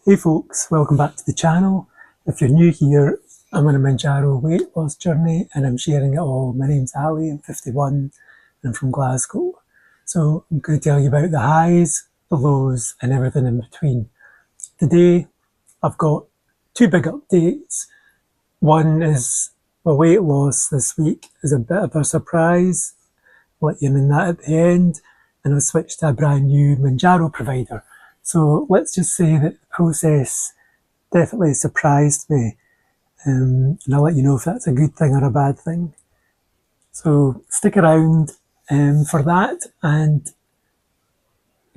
Hey folks, welcome back to the channel. If you're new here, I'm on a Mounjaro weight loss journey and I'm sharing it all. My name's Ali, I'm 51 and I'm from Glasgow. So I'm going to tell you about the highs, the lows and everything in between. Today I've got two big updates. One is my weight loss this week is a bit of a surprise. I'll let you in that at the end. And I've switched to a brand new Mounjaro provider. So let's just say that the process definitely surprised me. And I'll let you know if that's a good thing or a bad thing. So stick around for that. And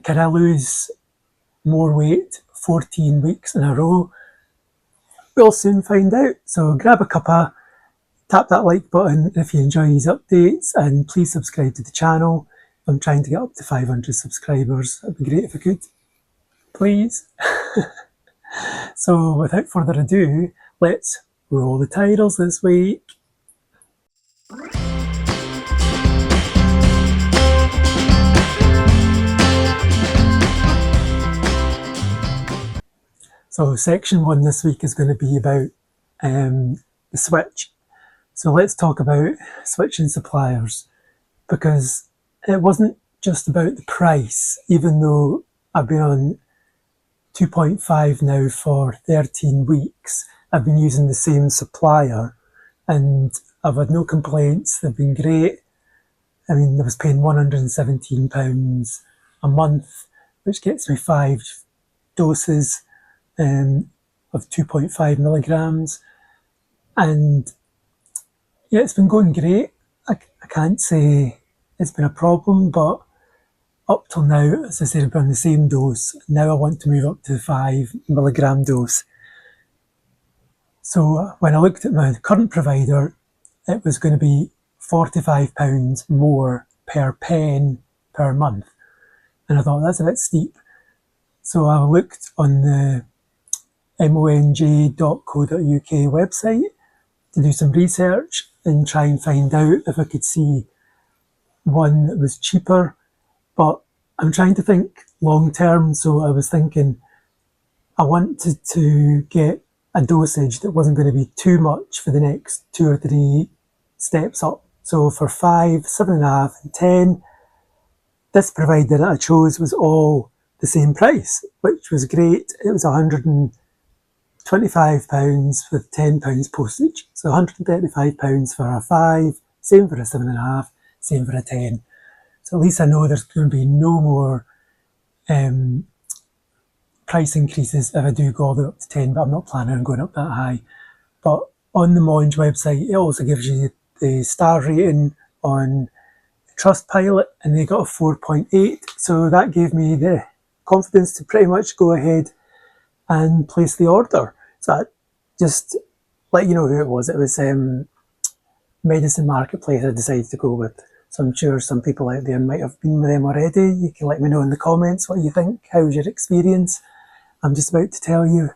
can I lose more weight 14 weeks in a row? We'll soon find out. So grab a cuppa, tap that like button if you enjoy these updates, and please subscribe to the channel. I'm trying to get up to 500 subscribers. It'd be great if I could. Please. So without further ado, let's roll the titles this week. So section 1 this week is going to be about the switch. So let's talk about switching suppliers, because it wasn't just about the price, even though I've been on 2.5 now for 13 weeks. I've been using the same supplier and I've had no complaints. They've been great. I mean, I was paying £117 a month, which gets me 5 doses of 2.5 milligrams. And yeah, it's been going great. I can't say it's been a problem, but up till now, as I said, I've been on the same dose. Now I want to move up to the 5 milligram dose. So when I looked at my current provider, it was going to be £45 more per pen per month. And I thought that's a bit steep. So I looked on the monj.co.uk website to do some research and try and find out if I could see one that was cheaper. But I'm trying to think long term, so I was thinking I wanted to get a dosage that wasn't going to be too much for the next 2 or 3 steps up. So for 5, 7.5 and 10, this provider that I chose was all the same price, which was great. It was £125 with £10 postage. So £135 for a 5, same for a 7.5, same for a 10. So at least I know there's going to be no more price increases if I do go all the way up to 10, but I'm not planning on going up that high. But on the Monj website, it also gives you the star rating on Trustpilot, and they got a 4.8. So that gave me the confidence to pretty much go ahead and place the order. So I just let you know who it was. It was Medicine Marketplace I decided to go with. So I'm sure some people out there might have been with them already. You can let me know in the comments what you think. How's your experience? I'm just about to tell you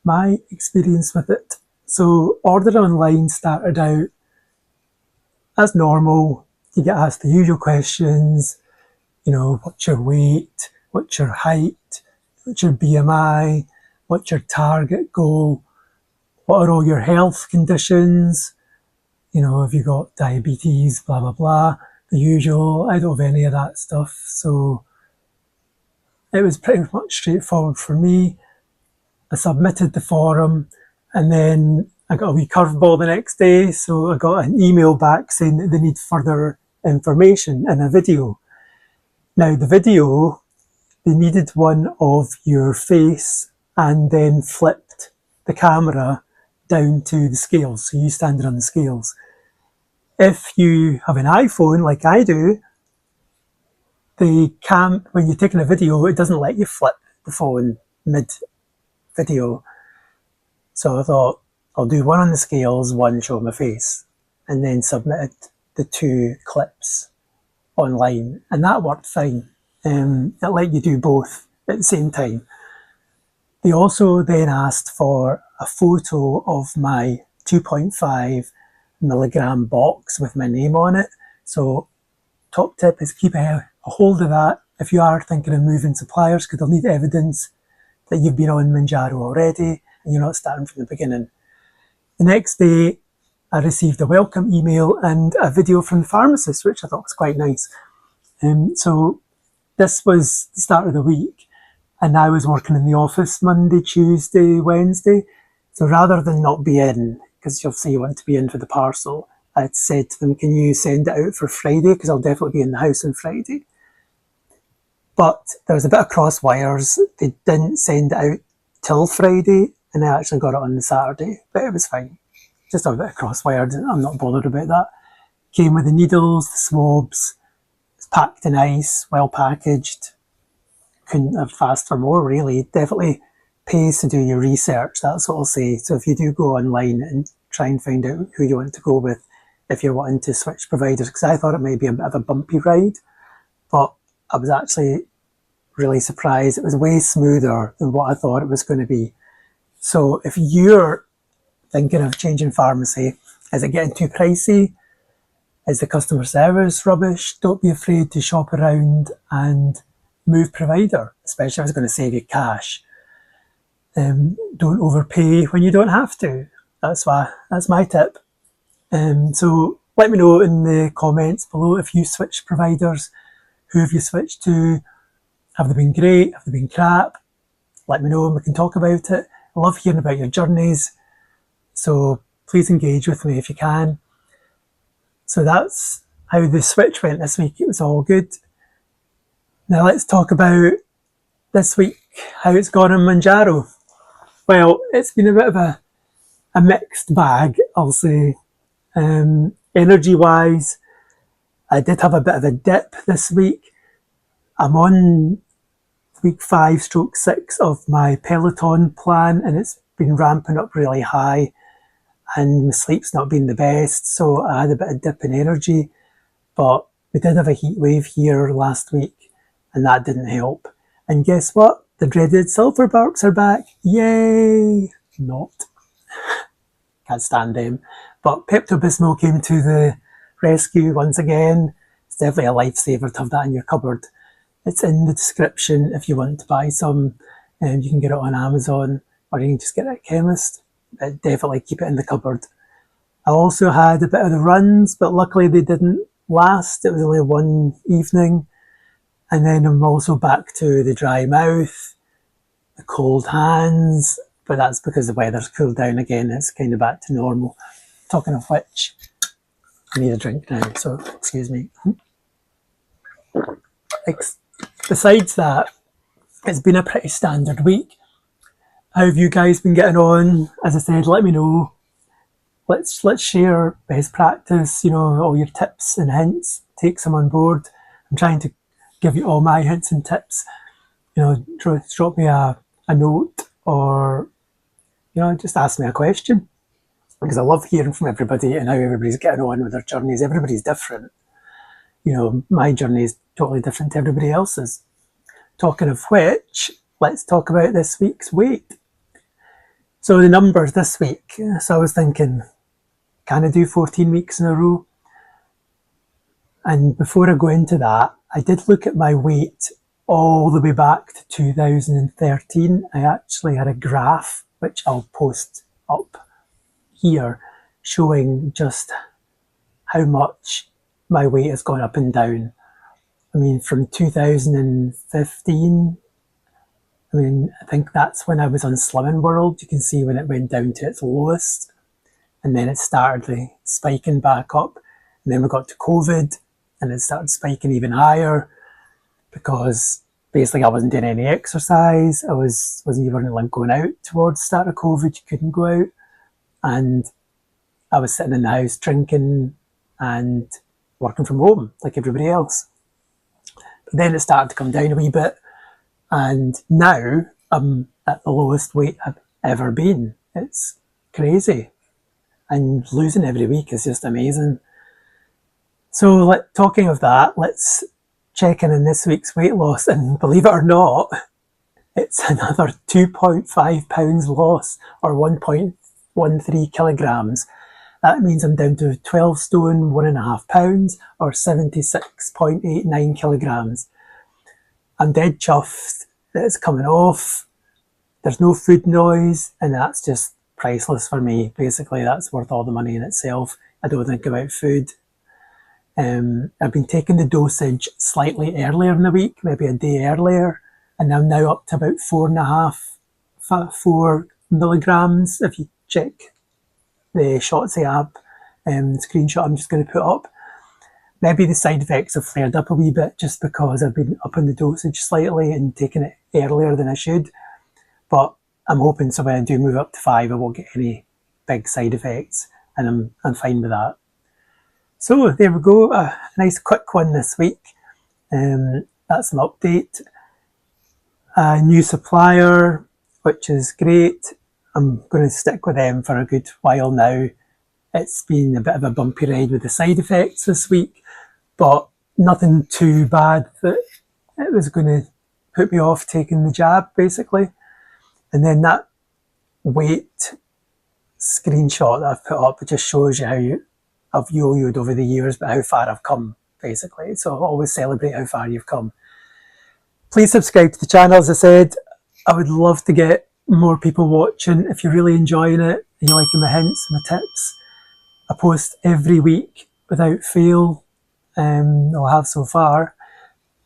my experience with it. So order online started out as normal. You get asked the usual questions, what's your weight, what's your height, what's your BMI, what's your target goal, what are all your health conditions, have you got diabetes, blah, blah, blah, the usual. I don't have any of that stuff. So it was pretty much straightforward for me. I submitted the form and then I got a wee curveball the next day. So I got an email back saying that they need further information and a video. Now the video, they needed one of your face and then flipped the camera down to the scales. So you standing on the scales. If you have an iPhone like I do, when you're taking a video, it doesn't let you flip the phone mid-video. So I thought, I'll do one on the scales, one show my face, and then submitted the 2 clips online. And that worked fine. It let you do both at the same time. They also then asked for a photo of my 2.5 milligram box with my name on it. So top tip is keep a hold of that if you are thinking of moving suppliers, because they'll need evidence that you've been on Mounjaro already and you're not starting from the beginning. The next day, I received a welcome email and a video from the pharmacist, which I thought was quite nice. So this was the start of the week, and I was working in the office Monday, Tuesday, Wednesday. So rather than not be in, because you'll say you want to be in for the parcel, I'd said to them, can you send it out for Friday? Because I'll definitely be in the house on Friday. But there was a bit of cross wires. They didn't send it out till Friday, and I actually got it on the Saturday, but it was fine. Just a bit of cross wired. I'm not bothered about that. Came with the needles, the swabs. It's packed in ice, well packaged. Couldn't have asked for more, really. Definitely pays to do your research, that's what I'll say. So if you do go online and try and find out who you want to go with, if you're wanting to switch providers, because I thought it might be a bit of a bumpy ride, but I was actually really surprised. It was way smoother than what I thought it was going to be. So if you're thinking of changing pharmacy, is it getting too pricey? Is the customer service rubbish? Don't be afraid to shop around and move provider, especially if it's going to save you cash. Don't overpay when you don't have to. That's my tip. So let me know in the comments below if you switched providers. Who have you switched to? Have they been great? Have they been crap? Let me know and we can talk about it. I love hearing about your journeys. So please engage with me if you can. So that's how the switch went this week. It was all good. Now let's talk about this week, how it's gone on Mounjaro. Well, it's been a bit of a mixed bag, I'll say. Energy-wise, I did have a bit of a dip this week. I'm on week 5/6 of my Peloton plan, and it's been ramping up really high, and my sleep's not been the best, so I had a bit of dip in energy. But we did have a heat wave here last week, and that didn't help. And guess what? The dreaded sulphur burps are back. Yay! Not. Can't stand them. But Pepto-Bismol came to the rescue once again. It's definitely a lifesaver to have that in your cupboard. It's in the description if you want to buy some. You can get it on Amazon, or you can just get it at a chemist. But definitely keep it in the cupboard. I also had a bit of the runs, but luckily they didn't last. It was only one evening. And then I'm also back to the dry mouth, the cold hands, but that's because the weather's cooled down again. It's kind of back to normal. Talking of which, I need a drink now, so excuse me. Besides that, it's been a pretty standard week. How have you guys been getting on? As I said, let me know. Let's share best practice, all your tips and hints. Take some on board. I'm trying to give you all my hints and tips. Drop me a note, or just ask me a question, because I love hearing from everybody and how everybody's getting on with their journeys. Everybody's different. My journey is totally different to everybody else's. Talking of which, let's talk about this week's weight. So the numbers this week. So I was thinking, can I do 14 weeks in a row? And before I go into that, I did look at my weight all the way back to 2013. I actually had a graph, which I'll post up here, showing just how much my weight has gone up and down. I mean, from 2015, I think that's when I was on Slimming World. You can see when it went down to its lowest, and then it started spiking back up. And then we got to COVID, and it started spiking even higher, because basically I wasn't doing any exercise. I wasn't even going out towards the start of COVID. You couldn't go out, and I was sitting in the house drinking and working from home like everybody else. But then it started to come down a wee bit, and now I'm at the lowest weight I've ever been. It's crazy, and losing every week is just amazing. So talking of that, let's check in this week's weight loss, and believe it or not, it's another 2.5 pounds loss, or 1.13 kilograms. That means I'm down to 12 stone, 1.5 pounds, or 76.89 kilograms. I'm dead chuffed that it's coming off. There's no food noise, and that's just priceless for me. Basically, that's worth all the money in itself. I don't think about food. I've been taking the dosage slightly earlier in the week, maybe a day earlier, and I'm now up to about 4 milligrams. If you check the Shotzi app screenshot I'm just going to put up, maybe the side effects have flared up a wee bit just because I've been upping the dosage slightly and taking it earlier than I should. But I'm hoping so when I do move up to 5, I won't get any big side effects, and I'm fine with that. So there we go, a nice quick one this week. That's an update. A new supplier, which is great. I'm going to stick with them for a good while now. It's been a bit of a bumpy ride with the side effects this week, but nothing too bad that it was going to put me off taking the jab, basically. And then that weight screenshot that I've put up, it just shows you how I've yo-yoed over the years, but how far I've come, basically. So always celebrate how far you've come. Please subscribe to the channel, as I said. I would love to get more people watching. If you're really enjoying it and you're liking my hints, my tips, I post every week without fail. I'll have so far.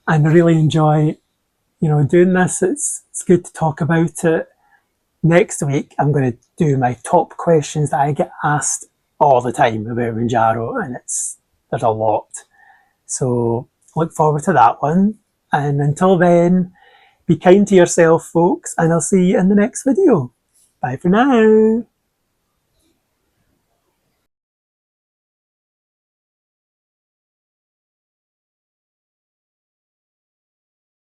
And I really enjoy, doing this. It's good to talk about it. Next week, I'm going to do my top questions that I get asked all the time about Mounjaro, and there's a lot. So look forward to that one. And until then, be kind to yourself, folks, and I'll see you in the next video. Bye for now.